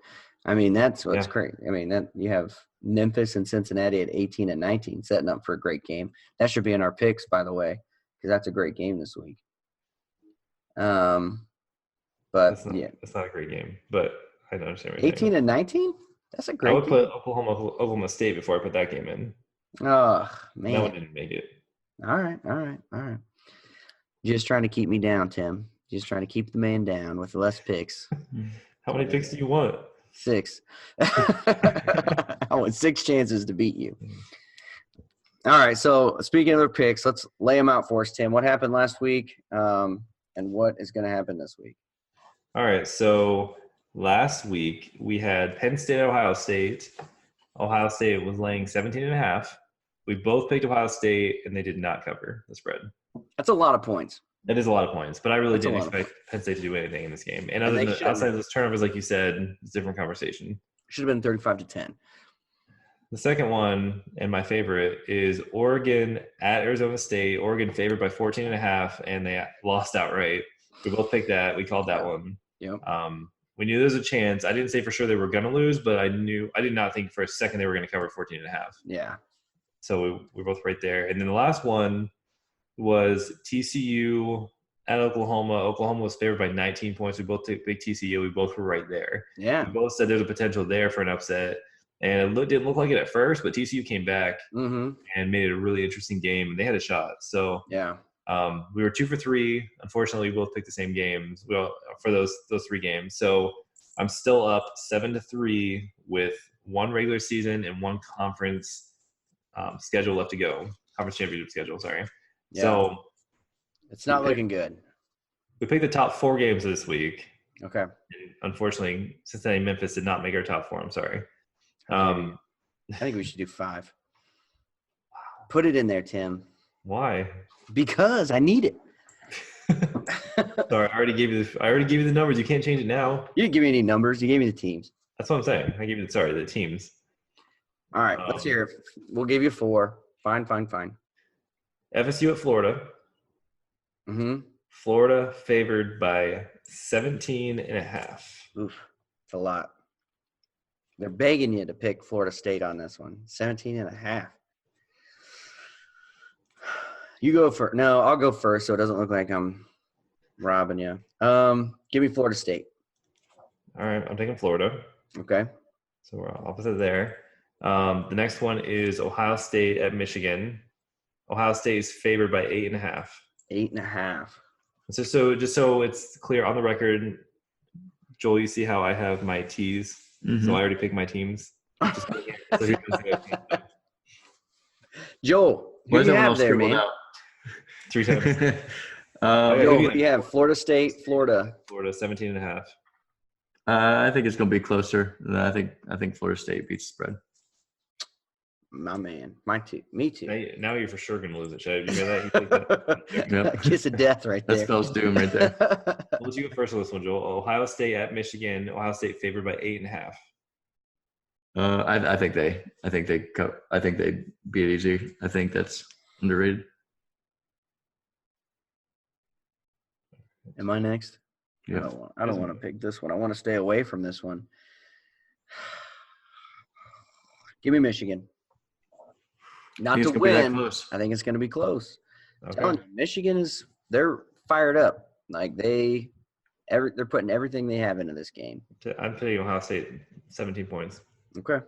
I mean, that's what's crazy. I mean, that you have Memphis and Cincinnati at 18 and 19 setting up for a great game. That should be in our picks, by the way, because that's a great game this week. But that's not a great game. But I don't understand. 18 and 19. That's a great. I would put Oklahoma State before I put that game in. Oh man, that one didn't make it. All right. Just trying to keep me down, Tim. Just trying to keep the man down with less picks. How many picks do you want? 6. I want 6 chances to beat you. All right. So speaking of their picks, let's lay them out for us, Tim. What happened last week, and what is going to happen this week? All right. So last week we had Penn State, Ohio State. Ohio State was laying 17.5. We both picked Ohio State, and they did not cover the spread. That's a lot of points. That is a lot of points, but I really That's a didn't lot of expect Penn State to do anything in this game. And And other they than shouldn't. outside of those turnovers, like you said, it's a different conversation. Should have been 35-10. The second one, and my favorite, is Oregon at Arizona State. Oregon favored by 14.5, and they lost outright. We both picked that. We called that one. Yep. We knew there was a chance. I didn't say for sure they were going to lose, but I did not think for a second they were going to cover 14.5. Yeah. So we're both right there. And then the last one was TCU at Oklahoma. Oklahoma was favored by 19 points. We both took big TCU. We both were right there. Yeah. We both said there's a potential there for an upset. And it didn't look like it at first, but TCU came back and made it a really interesting game. And they had a shot. So Yeah. we were 2 for 3. Unfortunately, we both picked the same games for those 3 games. So I'm still up 7-3 with 1 regular season and 1 conference schedule left to go. Conference championship schedule, sorry. Yeah. So It's not looking good. we picked the top 4 games this week. Okay. And unfortunately, Cincinnati and Memphis did not make our top 4. I'm sorry. I think we should do 5. Put it in there, Tim. Why? Because I need it. Sorry, I already gave you the numbers. You can't change it now. You didn't give me any numbers. You gave me the teams. That's what I'm saying. I gave you the teams. All right. Let's hear it. We'll give you 4. Fine. FSU at Florida. Mm-hmm. Florida favored by 17.5. Oof. It's a lot. They're begging you to pick Florida State on this one. 17.5. You go first. No, I'll go first so it doesn't look like I'm robbing you. Give me Florida State. All right, I'm taking Florida. Okay. So we're opposite there. The next one is Ohio State at Michigan. Ohio State is favored by 8.5. 8.5. Just so it's clear on the record, Joel, you see how I have my T's. Mm-hmm. So I already picked my teams. Joel, who do you have there, man? 3 times. Joel, who do you have? Florida State, Florida. Florida 17.5. I think it's going to be closer. I think Florida State beats the spread. My man. Me too. Now you're for sure going to lose it, Chad. You hear that? Yep. Kiss of death right there. That spells doom right there. We'll let you go first on this one, Joel. Ohio State at Michigan. Ohio State favored by 8.5. I think they beat it easy. I think that's underrated. Am I next? Yeah. I don't want to pick this one. I want to stay away from this one. Give me Michigan. Not to win. I think it's going to be close. Okay. I'm telling you, Michigan they're fired up. Like they're putting everything they have into this game. I'm picking Ohio State 17 points. Okay.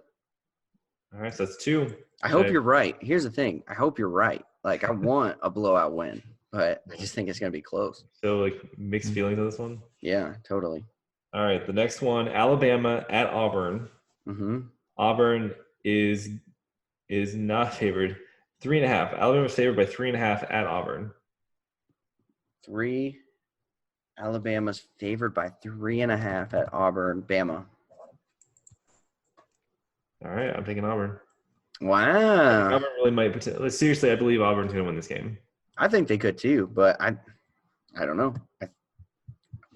All right, so that's 2. I hope you're right. Here's the thing. I hope you're right. Like I want a blowout win, but I just think it's going to be close. So like mixed feelings on this one? Yeah, totally. All right, the next one, Alabama at Auburn. Mm-hmm. Auburn is not favored. 3.5. Alabama is favored by 3.5 at Auburn. 3. Alabama's favored by 3.5 at Auburn. Bama. All right, I'm taking Auburn. Wow. Auburn really might. Seriously, I believe Auburn's going to win this game. I think they could too, but I don't know. I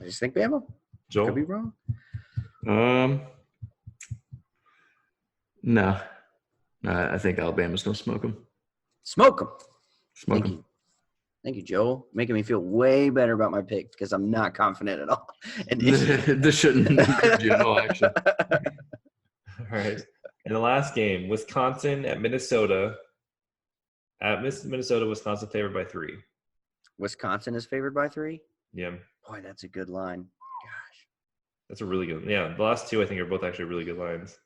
just think Bama. Joel? Could be wrong. No. I think Alabama's going to smoke them. Smoke them. Smoke them. Thank you, Joel. Making me feel way better about my pick because I'm not confident at all. And This shouldn't give you no action. All right. In the last game, Wisconsin at Minnesota. At Minnesota, Wisconsin favored by 3. Wisconsin is favored by 3? Yeah. Boy, that's a good line. Gosh. That's a really good. Yeah, the last 2 I think are both actually really good lines.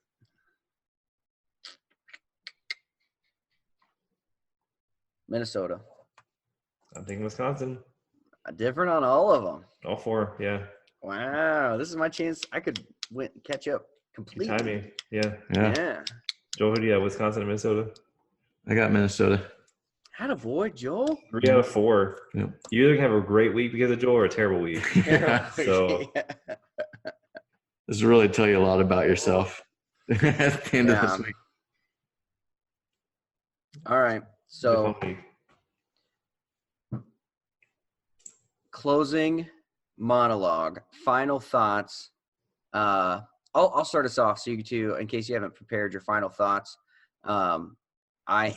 Minnesota. I'm taking Wisconsin. Different on all of them. All 4, yeah. Wow, this is my chance. I could catch up completely. Good timing. Yeah. Yeah. Joel, who do you have? Wisconsin and Minnesota? I got Minnesota. Attaboy, Joel. 3 out of 4. Yep. You either have a great week because of Joel or a terrible week. Yeah. So This will really tell you a lot about yourself at the end of this week. All right. So closing monologue, final thoughts. I'll start us off so you two, in case you haven't prepared your final thoughts. I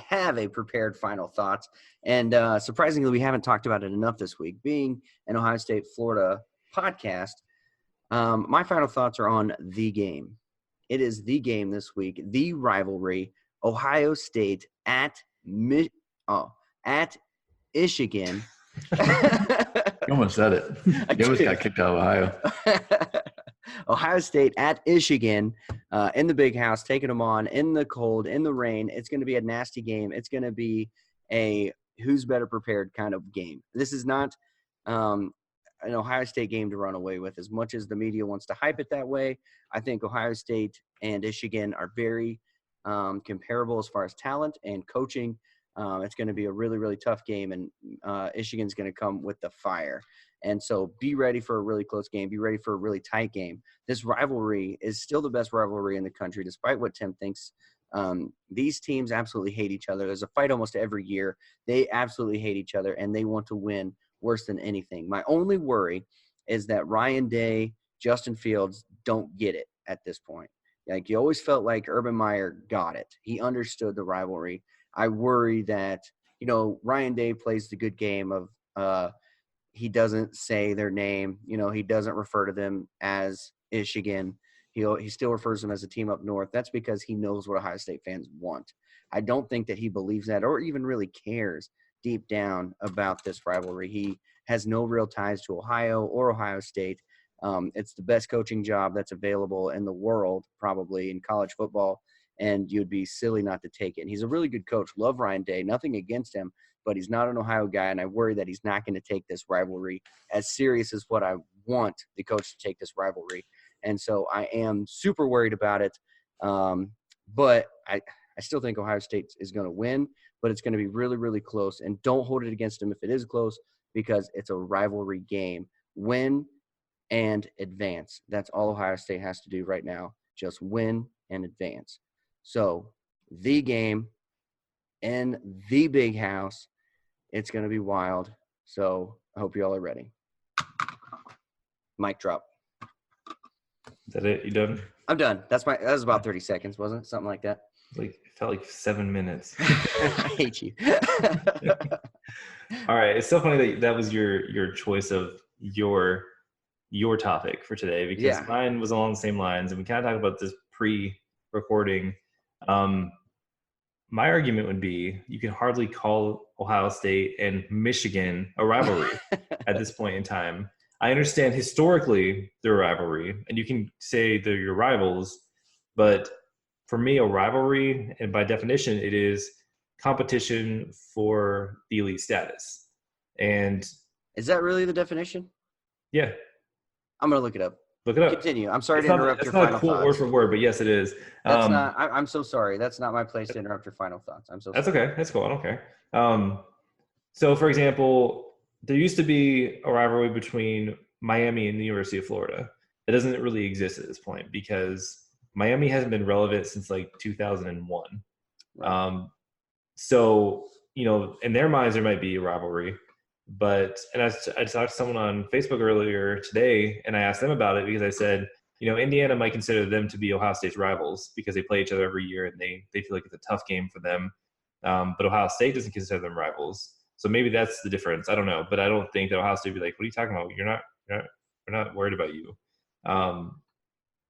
have a prepared final thoughts, and surprisingly, we haven't talked about it enough this week. Being an Ohio State Florida podcast, my final thoughts are on the game. It is the game this week, the rivalry. Ohio State at Michigan. You almost said it. You almost got kicked out of Ohio. Ohio State at Michigan in the big house, taking them on in the cold, in the rain. It's going to be a nasty game. It's going to be a who's better prepared kind of game. This is not an Ohio State game to run away with. As much as the media wants to hype it that way, I think Ohio State and Michigan are very comparable as far as talent and coaching. It's going to be a really, really tough game, and Michigan's going to come with the fire. And so be ready for a really close game. Be ready for a really tight game. This rivalry is still the best rivalry in the country, despite what Tim thinks. These teams absolutely hate each other. There's a fight almost every year. They absolutely hate each other, and they want to win worse than anything. My only worry is that Ryan Day, Justin Fields don't get it at this point. Like, you always felt like Urban Meyer got it. He understood the rivalry. I worry that, Ryan Day plays the good game of he doesn't say their name. He doesn't refer to them as Michigan. He still refers them as a team up north. That's because he knows what Ohio State fans want. I don't think that he believes that or even really cares deep down about this rivalry. He has no real ties to Ohio or Ohio State. It's the best coaching job that's available in the world, probably in college football, and you'd be silly not to take it. And he's a really good coach. Love Ryan Day. Nothing against him, but he's not an Ohio guy, and I worry that he's not going to take this rivalry as serious as what I want the coach to take this rivalry. And so I am super worried about it. But I still think Ohio State is going to win, but it's going to be really, really close. And don't hold it against them if it is close, because it's a rivalry game. Win and advance. That's all Ohio State has to do right now. Just win and advance. So the game in the big house, it's going to be wild. So I hope you all are ready. Mic drop. Is that it? You done? I'm done. That was about 30 seconds, wasn't it? Something like that. It felt like 7 minutes. I hate you. All right. It's so funny that was your choice of your topic for today, because mine was along the same lines, and we kind of talked about this pre-recording. My argument would be you can hardly call Ohio State and Michigan a rivalry at this point in time. I understand historically they're a rivalry, and you can say they're your rivals, but for me, a rivalry, and by definition, it is competition for the elite status. And is that really the definition? Yeah. I'm going to look it up. Look it up. Continue. I'm sorry to interrupt your final thoughts. That's not a cool word for word, but yes, it is. I'm so sorry. That's not my place to interrupt your final thoughts. I'm so sorry. That's okay. That's cool. I don't care. So, for example, there used to be a rivalry between Miami and the University of Florida. It doesn't really exist at this point because Miami hasn't been relevant since like 2001. Right. So, in their minds, there might be a rivalry. But, and I talked to someone on Facebook earlier today, and I asked them about it because I said, Indiana might consider them to be Ohio State's rivals because they play each other every year and they feel like it's a tough game for them. But Ohio State doesn't consider them rivals. So maybe that's the difference. I don't know. But I don't think that Ohio State would be like, what are you talking about? We're not worried about you.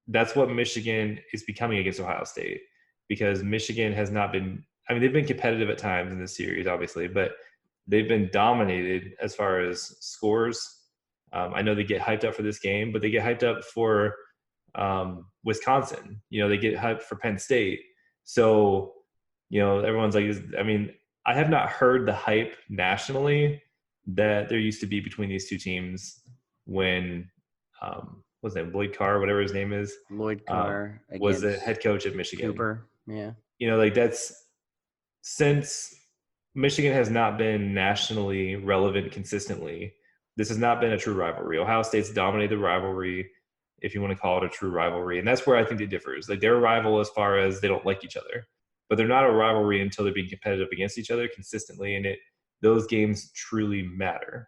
That's what Michigan is becoming against Ohio State, because Michigan has not been – they've been competitive at times in this series, obviously, but they've been dominated as far as scores. I know they get hyped up for this game, but they get hyped up for Wisconsin. They get hyped for Penn State. So, everyone's like, I have not heard the hype nationally that there used to be between these two teams when what's that, Lloyd Carr, whatever his name is. Lloyd Carr was the head coach at Michigan. Cooper, yeah. That's since Michigan has not been nationally relevant consistently. This has not been a true rivalry. Ohio State's dominated the rivalry if you want to call it a true rivalry. And that's where I think it differs. Like, they're a rival as far as they don't like each other, but they're not a rivalry until they're being competitive against each other consistently. And those games truly matter.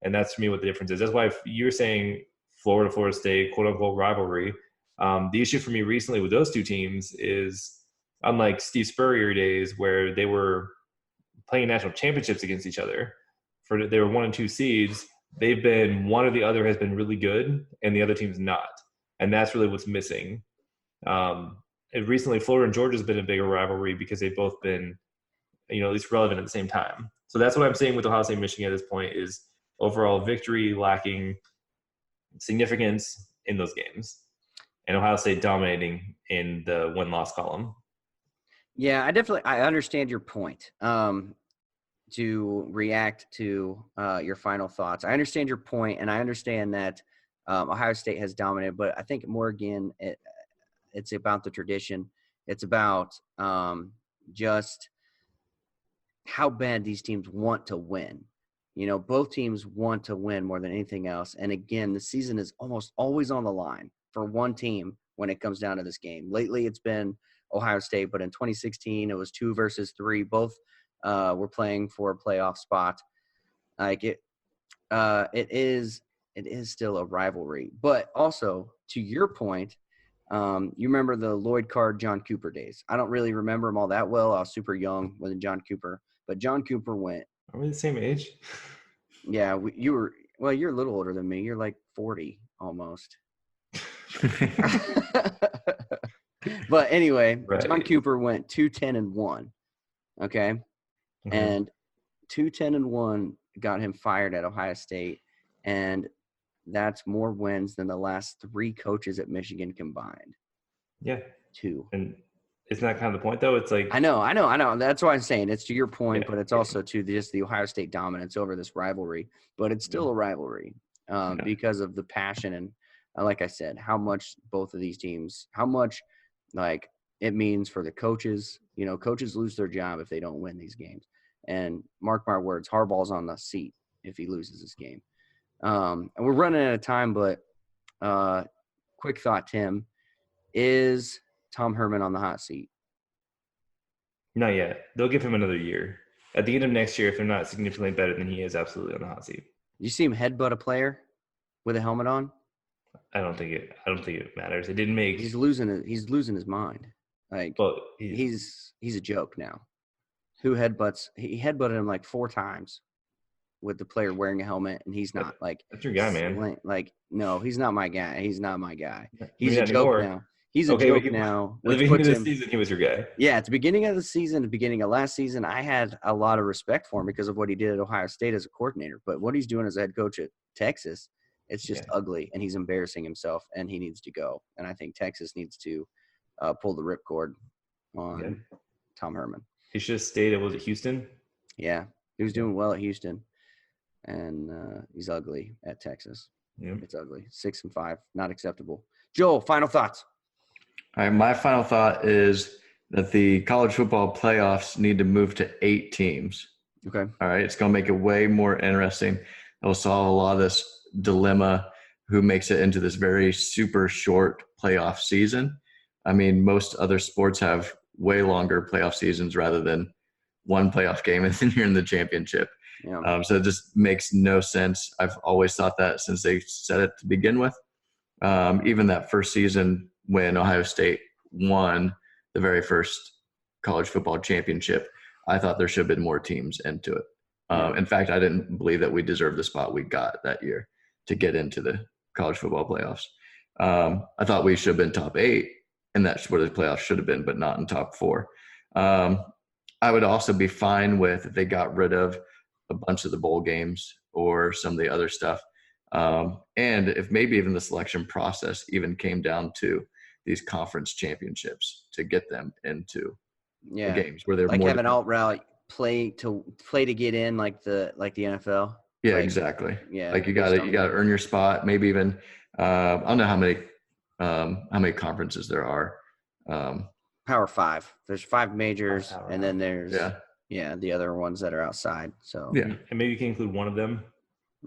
And that's, to me, what the difference is. That's why if you're saying Florida State, quote unquote rivalry, the issue for me recently with those two teams is, unlike Steve Spurrier days where they were playing national championships against each other, they were 1 and 2 seeds, they've been one or the other has been really good and the other team's not. And that's really what's missing. And recently, Florida and Georgia has been a bigger rivalry because they've both been, at least relevant at the same time. So that's what I'm saying with Ohio State, Michigan at this point is overall victory lacking significance in those games, and Ohio State dominating in the win-loss column. Yeah, I understand your point. To react to your final thoughts, I understand your point, and I understand that Ohio State has dominated, but I think more again, it's about the tradition. It's about just how bad these teams want to win. Both teams want to win more than anything else. And again, the season is almost always on the line for one team when it comes down to this game. Lately, it's been Ohio State, but in 2016, it was 2 versus 3. Both were playing for a playoff spot. Like it is still a rivalry. But also, to your point, you remember the Lloyd Card, John Cooper days. I don't really remember them all that well. I was super young when John Cooper, but John Cooper went. Are we the same age? Yeah, you're a little older than me. You're like 40 almost. But anyway, right. John Cooper went 2-10-1. Okay. Mm-hmm. And 2-10-1 got him fired at Ohio State. And that's more wins than the last 3 coaches at Michigan combined. Yeah. 2. And isn't that kind of the point, though? It's like – I know. That's why I'm saying it's to your point, but it's also to just the Ohio State dominance over this rivalry. But it's still a rivalry because of the passion and, like I said, how much both of these teams – how much, like, it means for the coaches. Coaches lose their job if they don't win these games. And mark my words, Harbaugh's on the seat if he loses this game. And we're running out of time, but quick thought, Tim. Is Tom Herman on the hot seat? Not yet. They'll give him another year. At the end of next year, if they're not significantly better than he is, absolutely on the hot seat. You see him headbutt a player with a helmet on? I don't think it matters. It didn't make. He's losing his mind. Like, well, he's a joke now. Who headbutts? He headbutted him like 4 times with the player wearing a helmet, and he's not like. That's your guy, man. Like, no, he's not my guy. He's not my guy. He's a joke now. He's a joke now. At the beginning of the season, he was your guy. Yeah, at the beginning of the season, the beginning of last season, I had a lot of respect for him because of what he did at Ohio State as a coordinator. But what he's doing as a head coach at Texas, it's just ugly, and he's embarrassing himself, and he needs to go. And I think Texas needs to pull the ripcord on Tom Herman. He should have stayed at, was it Houston? Yeah, he was doing well at Houston, and he's ugly at Texas. Yeah. It's ugly. 6-5, not acceptable. Joel, final thoughts. All right, my final thought is that the college football playoffs need to move to 8 teams. Okay. All right, it's going to make it way more interesting. It will solve a lot of this dilemma, who makes it into this very super short playoff season. I mean, most other sports have way longer playoff seasons rather than one playoff game and then you're in the championship. Yeah. So it just makes no sense. I've always thought that since they said it to begin with. Even that first season when Ohio State won the very first college football championship, I thought there should have been more teams into it. In fact, I didn't believe that we deserved the spot we got that year to get into the college football playoffs. I thought we should have been top 8, and that's what the playoffs should have been, but not in top 4. I would also be fine with if they got rid of a bunch of the bowl games or some of the other stuff. And if maybe even the selection process even came down to these conference championships to get them into the games where they're like more have an alt route play to get in like the NFL. Yeah, like, exactly. Yeah. Like you got to earn your spot. Maybe even I don't know how many conferences there are. Power 5. There's 5 majors, and then there's the other ones that are outside. So and maybe you can include one of them.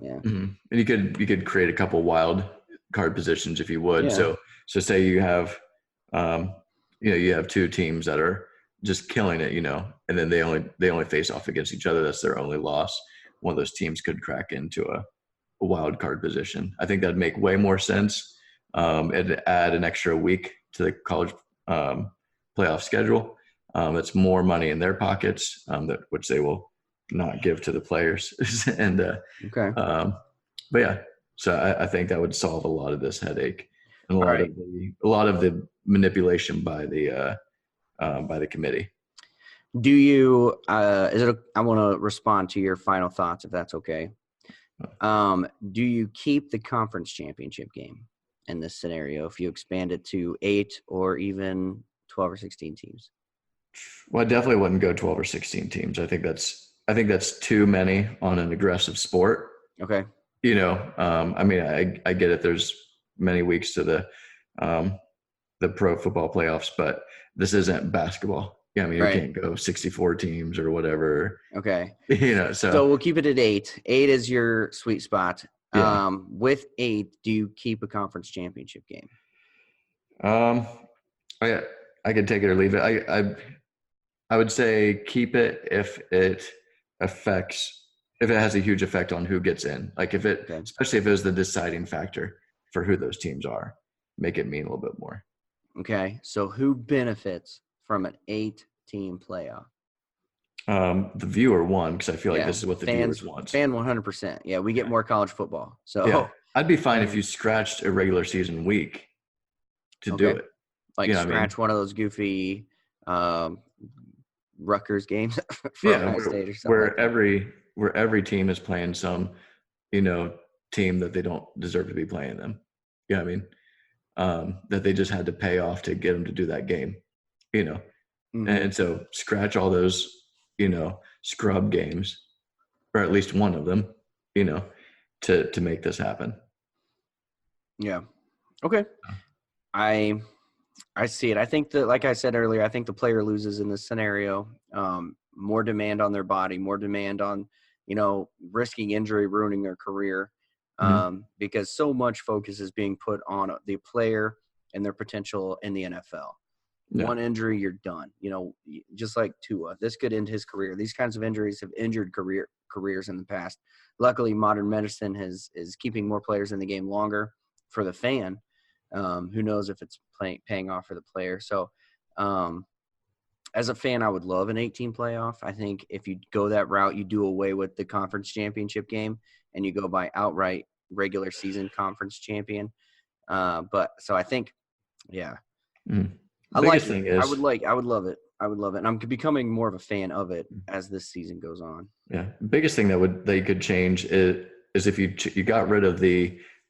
Yeah. Mm-hmm. And you could create a couple wild card positions, if you would. Yeah. So say you have, you have two teams that are just killing it, and then they only face off against each other. That's their only loss. One of those teams could crack into a wild card position. I think that'd make way more sense. It'd add an extra week to the college playoff schedule. It's more money in their pockets, which they will not give to the players. And Okay. but yeah, so I think that would solve a lot of this headache and a lot of the manipulation by the committee. Do you I want to respond to your final thoughts, if that's okay. Do you keep the conference championship game in this scenario if you expand it to 8 or even 12 or 16 teams? Well, I definitely wouldn't go 12 or 16 teams. I think that's too many on an aggressive sport. Okay. I mean, I get it. There's many weeks to the pro football playoffs, but this isn't basketball. Yeah, I mean, Right. You can't go 64 teams or whatever. Okay. So we'll keep it at 8. 8 is your sweet spot. Yeah. With 8, do you keep a conference championship game? I could take it or leave it. I would say keep it if it has a huge effect on who gets in. Like especially if it was the deciding factor for who those teams are, make it mean a little bit more. Okay. So who benefits from an 8-team playoff? The viewer won, because I feel like this is what the viewers want. Fan 100%. Yeah, we get more college football. So yeah, I'd be fine if you scratched a regular season week to do it. Like scratch one of those goofy Rutgers games for Ohio State or something. Where every team is playing some, team that they don't deserve to be playing them. Yeah, I mean, that they just had to pay off to get them to do that game, Mm-hmm. And so scratch all those, scrub games, or at least one of them, to make this happen. Yeah. Okay. I see it. I think that, like I said earlier, I think the player loses in this scenario. More demand on their body, more demand on, risking injury, ruining their career, because so much focus is being put on the player and their potential in the NFL. Yeah. One injury, you're done. Just like Tua, this could end his career. These kinds of injuries have injured careers in the past. Luckily, modern medicine is keeping more players in the game longer for the fan. Who knows if it's paying off for the player. So as a fan, I would love an 18 playoff. I think if you go that route, you do away with the conference championship game and you go by outright regular season conference champion. But so I think, yeah. I like it. I would love it. I would love it. And I'm becoming more of a fan of it as this season goes on. Yeah. The biggest thing that you could change is if you got rid of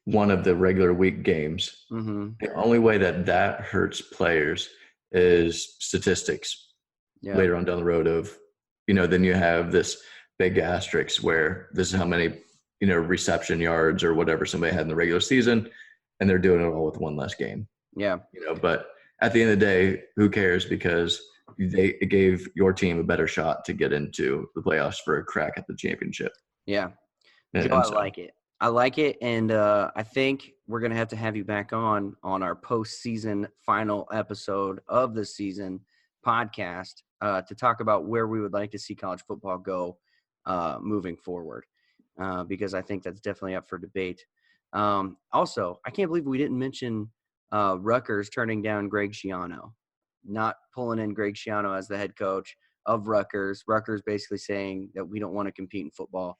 one of the regular week games. Mm-hmm. The only way that hurts players is statistics later on down the road of, then you have this big asterisk where this is how many, reception yards or whatever somebody had in the regular season, and they're doing it all with one less game. Yeah. But at the end of the day, who cares? Because it gave your team a better shot to get into the playoffs for a crack at the championship. Yeah. I like it. I like it, and I think we're going to have you back on our postseason final episode of the season podcast to talk about where we would like to see college football go moving forward, because I think that's definitely up for debate. Also, I can't believe we didn't mention Rutgers turning down Greg Schiano, not pulling in Greg Schiano as the head coach of Rutgers. Rutgers basically saying that we don't want to compete in football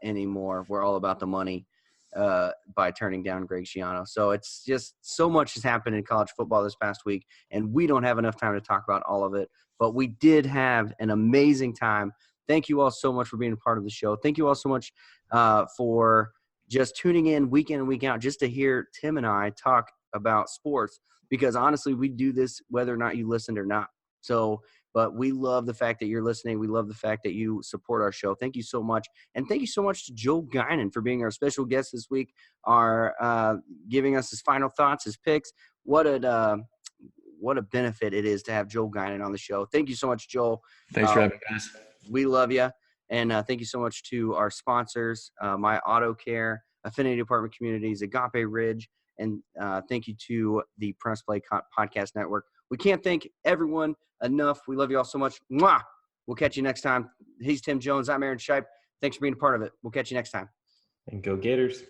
anymore. We're all about the money by turning down Greg Schiano. So it's just so much has happened in college football this past week, and we don't have enough time to talk about all of it. But we did have an amazing time. Thank you all so much for being a part of the show. Thank you all so much for just tuning in and week out just to hear Tim and I talk about sports, because honestly, we do this whether or not you listened or not. So, but we love the fact that you're listening. We love the fact that you support our show. Thank you so much. And thank you so much to Joel Guinan for being our special guest this week, giving us his final thoughts, his picks. What a benefit it is to have Joel Guinan on the show. Thank you so much, Joel. Thanks for having me, guys. We love you. And thank you so much to our sponsors, My Auto Care, Affinity Apartment Communities, Agape Ridge, and thank you to the Press Play Podcast Network. We can't thank everyone enough. We love you all so much. Mwah! We'll catch you next time. He's Tim Jones. I'm Aaron Shipe. Thanks for being a part of it. We'll catch you next time. And go Gators.